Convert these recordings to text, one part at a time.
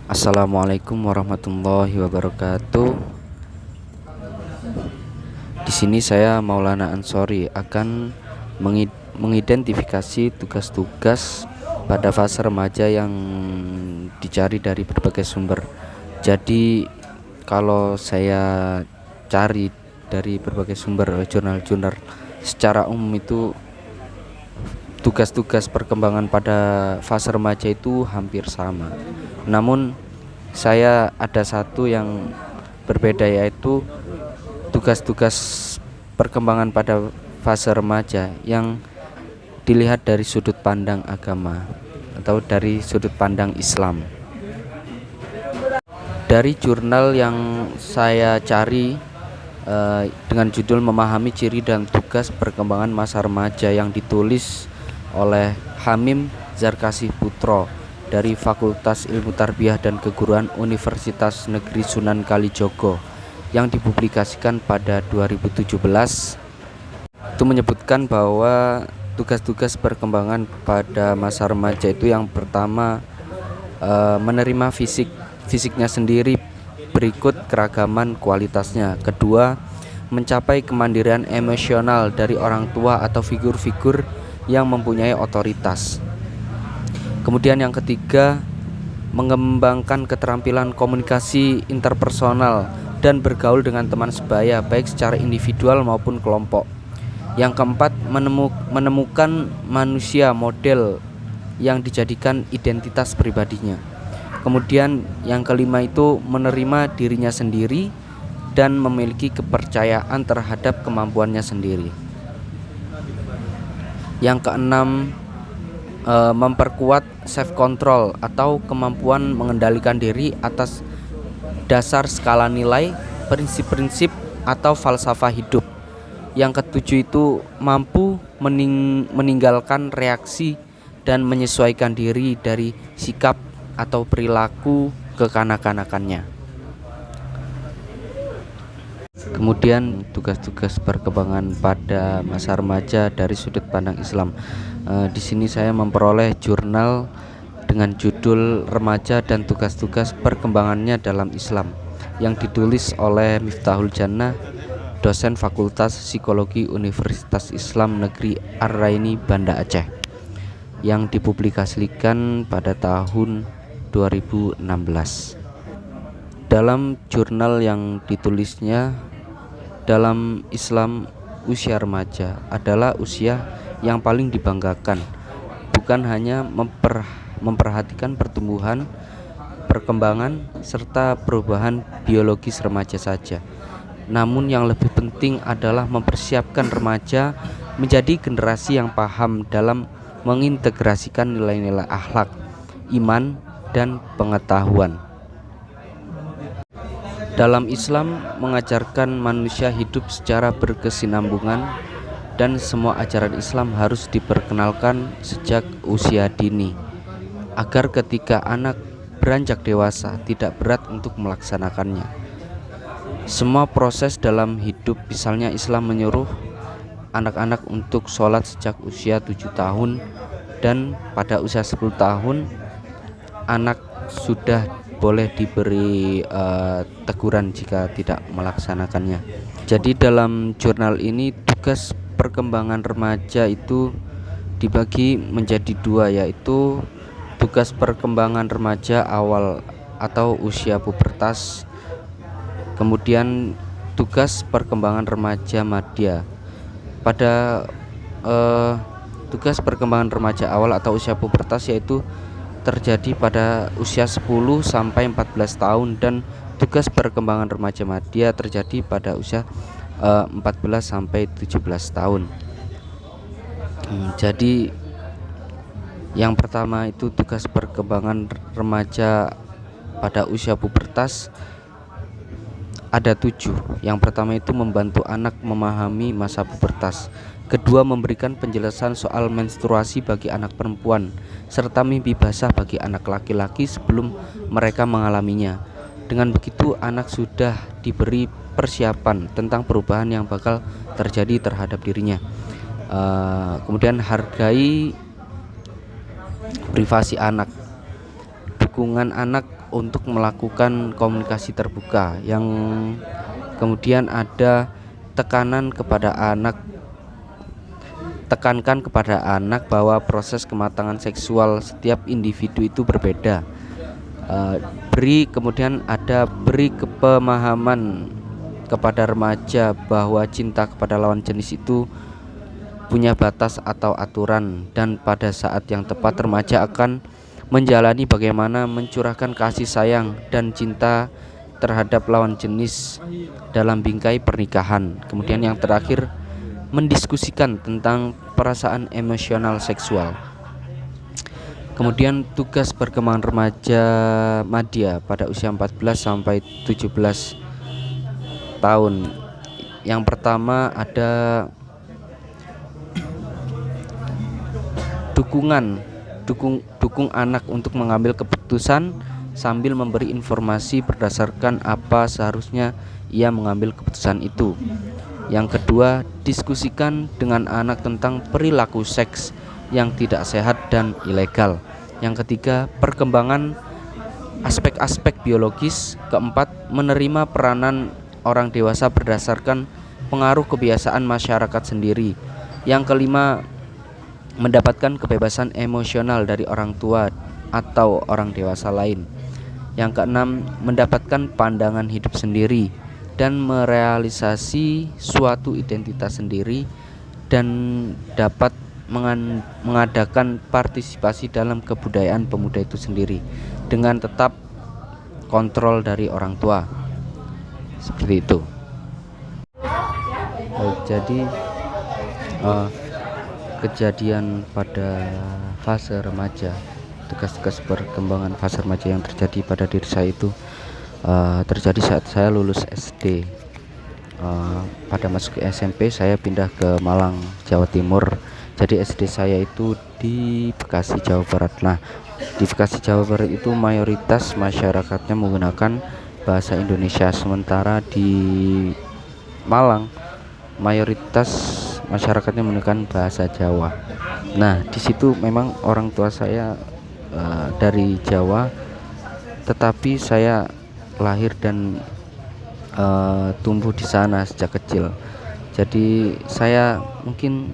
Assalamualaikum warahmatullahi wabarakatuh. Di sini saya Maulana Ansori akan mengidentifikasi tugas-tugas pada fase remaja yang dicari dari berbagai sumber. Jadi kalau saya cari dari berbagai sumber jurnal-jurnal secara umum itu tugas-tugas perkembangan pada fase remaja itu hampir sama. Namun saya ada satu yang berbeda, yaitu tugas-tugas perkembangan pada fase remaja yang dilihat dari sudut pandang agama atau dari sudut pandang Islam. Dari jurnal yang saya cari dengan judul Memahami Ciri dan Tugas Perkembangan Masa Remaja yang ditulis oleh Hamim Zarkasih Putro dari Fakultas Ilmu Tarbiyah dan Keguruan Universitas Negeri Sunan Kalijogo yang dipublikasikan pada 2017, itu menyebutkan bahwa tugas-tugas perkembangan pada masa remaja itu yang pertama menerima fisiknya sendiri berikut keragaman kualitasnya. Kedua, mencapai kemandirian emosional dari orang tua atau figur-figur yang mempunyai otoritas. Kemudian yang ketiga, mengembangkan keterampilan komunikasi interpersonal dan bergaul dengan teman sebaya baik secara individual maupun kelompok. Yang keempat, menemukan manusia model yang dijadikan identitas pribadinya. Kemudian yang kelima itu menerima dirinya sendiri dan memiliki kepercayaan terhadap kemampuannya sendiri. Yang keenam, memperkuat self control atau kemampuan mengendalikan diri atas dasar skala nilai, prinsip-prinsip atau falsafah hidup. Yang ketujuh itu mampu meninggalkan reaksi dan menyesuaikan diri dari sikap atau perilaku kekanak-kanakannya. Kemudian tugas-tugas perkembangan pada masa remaja dari sudut pandang Islam. Di sini saya memperoleh jurnal dengan judul Remaja dan Tugas-tugas Perkembangannya dalam Islam yang ditulis oleh Miftahul Jannah, dosen Fakultas Psikologi Universitas Islam Negeri Ar-Raini, Banda Aceh, yang dipublikasikan pada tahun 2016. Dalam jurnal yang ditulisnya, dalam Islam usia remaja adalah usia yang paling dibanggakan, bukan hanya memperhatikan pertumbuhan, perkembangan, serta perubahan biologis remaja saja. Namun yang lebih penting adalah mempersiapkan remaja menjadi generasi yang paham dalam mengintegrasikan nilai-nilai akhlak, iman, dan pengetahuan. Dalam Islam mengajarkan manusia hidup secara berkesinambungan dan semua ajaran Islam harus diperkenalkan sejak usia dini agar ketika anak beranjak dewasa tidak berat untuk melaksanakannya. Semua proses dalam hidup, misalnya Islam menyuruh anak-anak untuk sholat sejak usia 7 tahun dan pada usia 10 tahun anak sudah boleh diberi teguran jika tidak melaksanakannya. Jadi dalam jurnal ini tugas perkembangan remaja itu dibagi menjadi dua, yaitu tugas perkembangan remaja awal atau usia pubertas, kemudian tugas perkembangan remaja madya. Pada tugas perkembangan remaja awal atau usia pubertas yaitu terjadi pada usia 10 sampai 14 tahun dan tugas perkembangan remaja madya terjadi pada usia 14 sampai 17 tahun. Jadi yang pertama itu tugas perkembangan remaja pada usia pubertas ada 7. Yang pertama itu membantu anak memahami masa pubertas. Kedua, memberikan penjelasan soal menstruasi bagi anak perempuan serta mimpi basah bagi anak laki-laki sebelum mereka mengalaminya. Dengan begitu anak sudah diberi persiapan tentang perubahan yang bakal terjadi terhadap dirinya. Kemudian hargai privasi anak. Dukungan anak untuk melakukan komunikasi terbuka, yang kemudian ada tekankan kepada anak bahwa proses kematangan seksual setiap individu itu berbeda. Beri kepemahaman kepada remaja bahwa cinta kepada lawan jenis itu punya batas atau aturan, dan pada saat yang tepat remaja akan menjalani bagaimana mencurahkan kasih sayang dan cinta terhadap lawan jenis dalam bingkai pernikahan. Kemudian yang terakhir, mendiskusikan tentang perasaan emosional seksual. Kemudian tugas perkembangan remaja madya pada usia 14 sampai 17 tahun. Yang pertama ada dukung anak untuk mengambil keputusan sambil memberi informasi berdasarkan apa seharusnya ia mengambil keputusan itu. Yang kedua, diskusikan dengan anak tentang perilaku seks yang tidak sehat dan ilegal. Yang ketiga, perkembangan aspek-aspek biologis. Keempat, menerima peranan orang dewasa berdasarkan pengaruh kebiasaan masyarakat sendiri. Yang kelima, mendapatkan kebebasan emosional dari orang tua atau orang dewasa lain. Yang keenam, mendapatkan pandangan hidup sendiri dan merealisasi suatu identitas sendiri, dan dapat mengadakan partisipasi dalam kebudayaan pemuda itu sendiri dengan tetap kontrol dari orang tua. Seperti itu. Jadi kejadian pada fase remaja, tugas-tugas perkembangan fase remaja yang terjadi pada diri saya itu terjadi saat saya lulus SD. Pada masuk ke SMP saya pindah ke Malang, Jawa Timur. Jadi SD saya itu di Bekasi, Jawa Barat. Nah, di Bekasi, Jawa Barat itu mayoritas masyarakatnya menggunakan bahasa Indonesia, sementara di Malang mayoritas masyarakatnya menggunakan bahasa Jawa. Nah, di situ memang orang tua saya dari Jawa, tetapi saya lahir dan tumbuh di sana sejak kecil. Jadi saya mungkin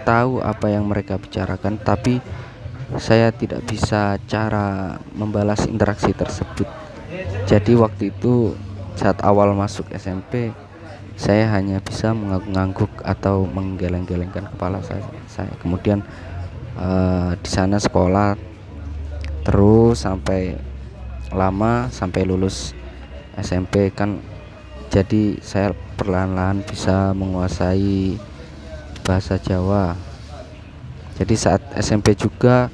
tahu apa yang mereka bicarakan, tapi saya tidak bisa cara membalas interaksi tersebut. Jadi waktu itu saat awal masuk SMP, saya hanya bisa mengangguk-angguk atau menggeleng-gelengkan kepala saya. Kemudian di sana sekolah terus sampai lulus SMP kan. Jadi saya perlahan-lahan bisa menguasai bahasa Jawa. Jadi saat SMP juga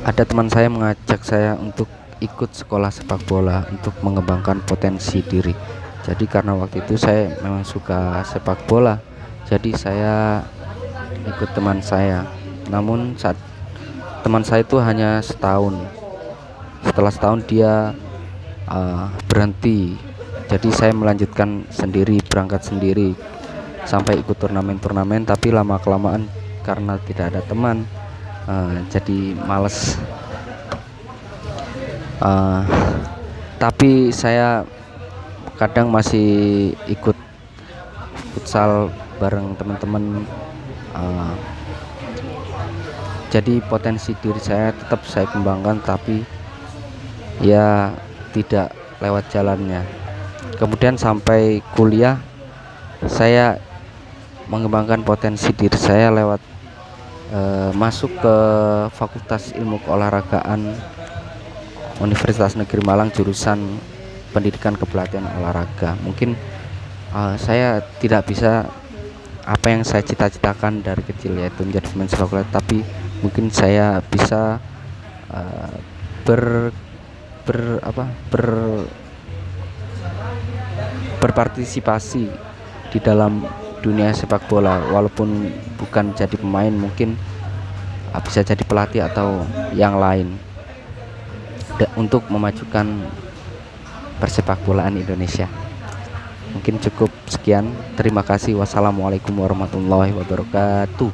ada teman saya mengajak saya untuk ikut sekolah sepak bola untuk mengembangkan potensi diri. Jadi karena waktu itu saya memang suka sepak bola, jadi saya ikut teman saya. Namun saat teman saya itu hanya setahun. Setelah setahun dia berhenti. Jadi saya melanjutkan sendiri, berangkat sendiri sampai ikut turnamen-turnamen. Tapi lama kelamaan karena tidak ada teman, jadi males. Tapi saya kadang masih ikut futsal bareng teman-teman. Jadi potensi diri saya tetap saya kembangkan, tapi ya tidak lewat jalannya. Kemudian sampai kuliah saya mengembangkan potensi diri saya lewat masuk ke Fakultas Ilmu Keolahragaan Universitas Negeri Malang, jurusan Pendidikan Kepelatihan Olahraga. Mungkin saya tidak bisa apa yang saya cita-citakan dari kecil, yaitu menjadi pemain sepak bola, tapi mungkin saya bisa berpartisipasi di dalam dunia sepak bola, walaupun bukan jadi pemain, mungkin bisa jadi pelatih atau yang lain, untuk memajukan persepak bolaan Indonesia. Mungkin cukup sekian. Terima kasih. Wassalamualaikum warahmatullahi wabarakatuh.